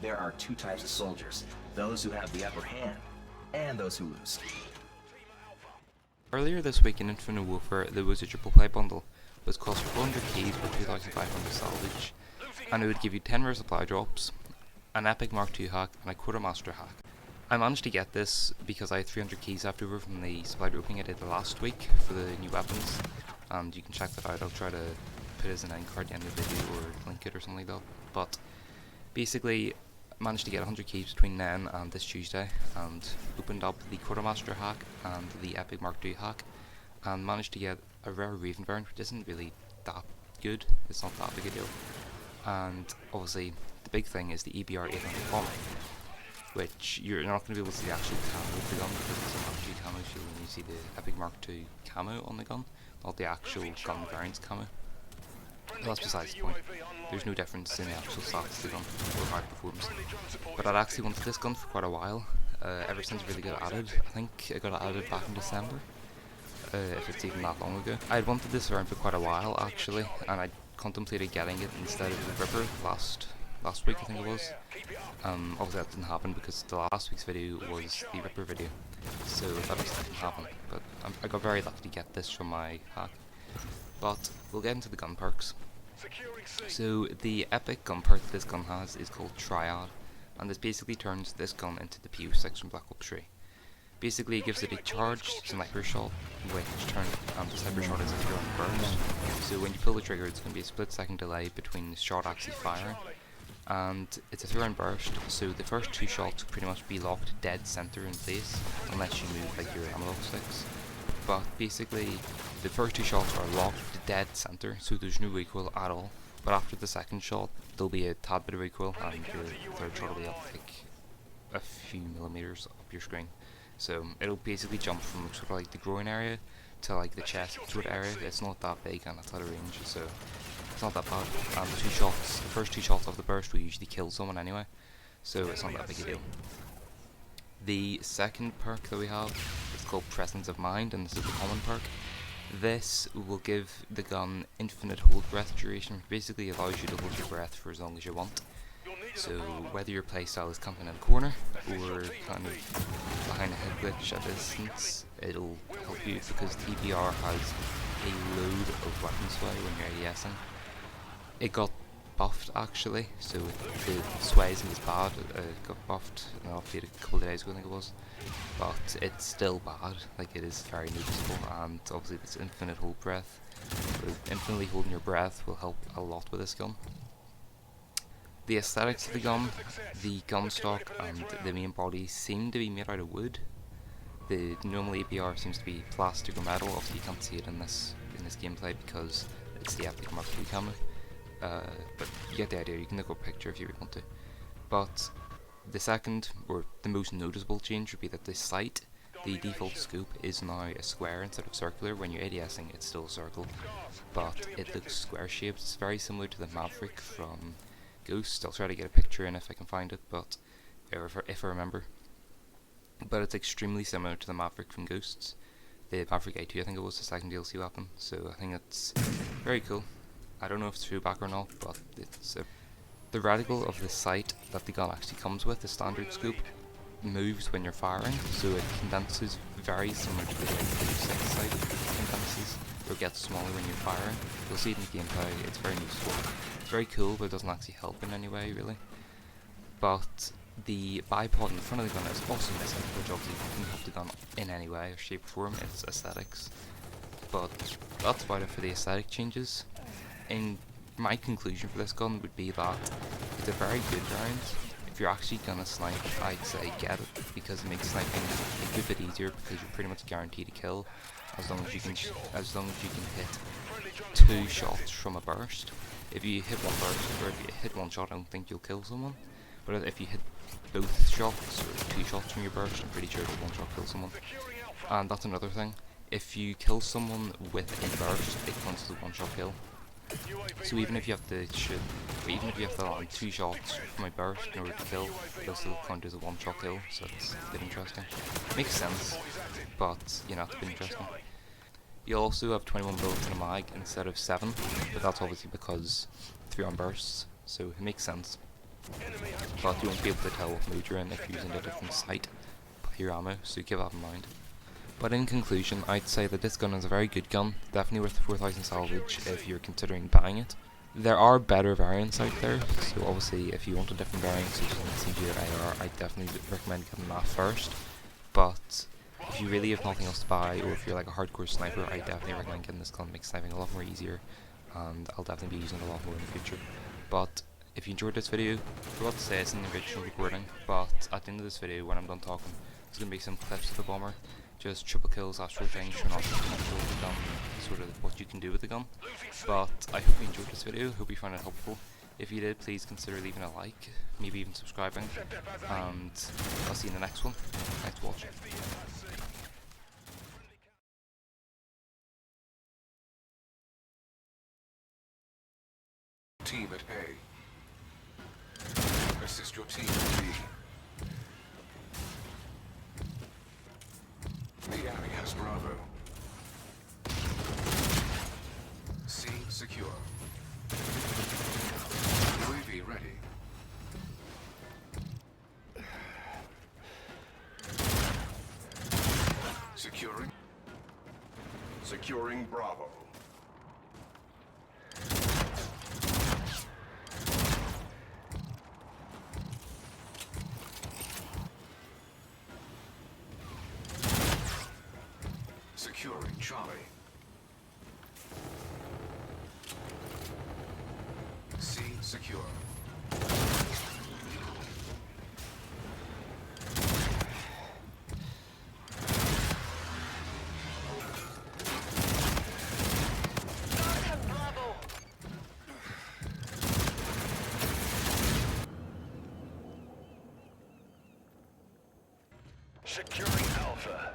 There are two types of soldiers, those who have the upper hand, and those who lose. Earlier this week in Infinite Warfare, there was a triple play bundle, which cost 400 keys for 2,500 salvage, and it would give you 10 rare supply drops, an epic Mark II hack, and a quartermaster hack. I managed to get this because I had 300 keys left over from the supply dropping I did last week for the new weapons, and you can check that out. I'll try to put it as an end card at the end of the video or link it or something like that. But basically, I managed to get 100 keys between then and this Tuesday, and opened up the quartermaster hack and the epic Mark II hack, and managed to get a rare Raven variant, which isn't really that good. It's not that big a deal. And obviously, the big thing is the EBR-800 bomb, which you're not going to be able to see the actual camo of the gun because it's a Mark II camo, so you only see the epic Mark II camo on the gun, not the actual gun variant's camo. But that's besides the point. There's no difference in the actual stats of the gun or how it performs. But I'd actually wanted this gun for quite a while, ever since it really got added. I think it got added back in December, if it's even that long ago. I'd wanted this around for quite a while actually, and I contemplated getting it instead of the Ripper last week, I think it was. Obviously that didn't happen because the last week's video was the Ripper video, so that just didn't happen. But I got very lucky to get this from my hack. But we'll get into the gun perks. So the epic gun perk this gun has is called Triad, and this basically turns this gun into the PO6 from Black Ops 3. Basically it gives it a charged sniper shot, which the sniper shot is a 3-round burst. So when you pull the trigger, it's going to be a split-second delay between the shot actually firing, and it's a 3-round burst, so the first 2 shots pretty much be locked dead center in place, unless you move like your analog sticks. But basically, the first 2 shots are locked dead center, so there's no recoil at all. But after the second shot, there'll be a tad bit of recoil, and your third shot will be up like a few millimeters up your screen. So it'll basically jump from sort of like the groin area to like the chest sort of area. It's not that big and it's out of range, so it's not that bad. And the first 2 shots of the burst will usually kill someone anyway, so it's not that big a deal. The second perk that we have is called Presence of Mind, and this is the common perk. This will give the gun infinite hold breath duration, which basically allows you to hold your breath for as long as you want. So whether your playstyle is camping in a corner or kind of behind a head glitch at distance, it'll help you because the EBR has a load of weapon sway when you're ADSing. It got buffed actually, so the sway isn't as bad. It got buffed and updated a couple of days ago I think it was, but it's still bad, like it is very noticeable. And obviously this infinite hold breath, infinitely holding your breath will help a lot with this gun. The aesthetics of the gun stock and the main body seem to be made out of wood. The normal EBR seems to be plastic or metal. Obviously you can't see it in this gameplay because it's the epic Mark II camo. But you get the idea, you can look up a picture if you want to. But the second, or the most noticeable change would be that the sight, the default scope, is now a square instead of circular. When you're ADSing it's still a circle, but it looks square shaped. It's very similar to the Maverick from Ghost. I'll try to get a picture in if I can find it, but if I remember. But it's extremely similar to the Maverick from Ghosts. The Maverick A2 I think it was the second DLC weapon, so I think it's very cool. I don't know if it's true back or not, but it's the reticle of the sight that the gun actually comes with, the standard scope, moves when you're firing, so it condenses very similar to the way the PO6 sight condenses, or gets smaller when you're firing. You'll see it in the gameplay, it's very useful. It's very cool, but it doesn't actually help in any way, really. But the bipod in the front of the gun is also missing, which obviously doesn't help the gun in any way, or shape or form. It's aesthetics. But that's about it for the aesthetic changes. In my conclusion for this gun would be that it's a very good variant. If you're actually gonna snipe, I'd say get it, because it makes sniping a good bit easier because you're pretty much guaranteed to kill as long as you can hit 2 shots from a burst. If you hit 1 burst, or if you hit 1 shot, I don't think you'll kill someone. But if you hit both shots, or 2 shots from your burst, I'm pretty sure that 1 shot kills someone. And that's another thing. If you kill someone with a burst, it counts as a 1 shot kill. So even if you have to land 2 shots from a burst in order to kill, it'll still count as a 1 shot kill, so it's a bit interesting. Makes sense, but you know, it's a bit interesting. You'll also have 21 bullets in a mag instead of 7, but that's obviously because 3 on bursts, so it makes sense. but you won't be able to tell what mood you're in if you're using a different sight by your ammo, so keep that in mind. But in conclusion, I'd say that this gun is a very good gun, definitely worth 4,000 salvage if you're considering buying it. There are better variants out there, so obviously if you want a different variant, such as an SMG or AR, I definitely recommend getting that first. But if you really have nothing else to buy, or if you're like a hardcore sniper, I definitely recommend getting this gun. It makes sniping a lot more easier, and I'll definitely be using it a lot more in the future. But if you enjoyed this video, I forgot to say it's in the original recording, but at the end of this video, when I'm done talking, there's going to be some clips of the bomber, just triple kills, that sort of thing, showing off the potential of the gun, sort of what you can do with the gun. But I hope you enjoyed this video, hope you found it helpful. If you did, please consider leaving a like, maybe even subscribing, and I'll see you in the next one. Thanks for watching. Team at A. Assist your team at B. The enemy has Bravo. C secure. UAV ready. Securing Bravo. Securing Charlie. C secure. Securing Alpha.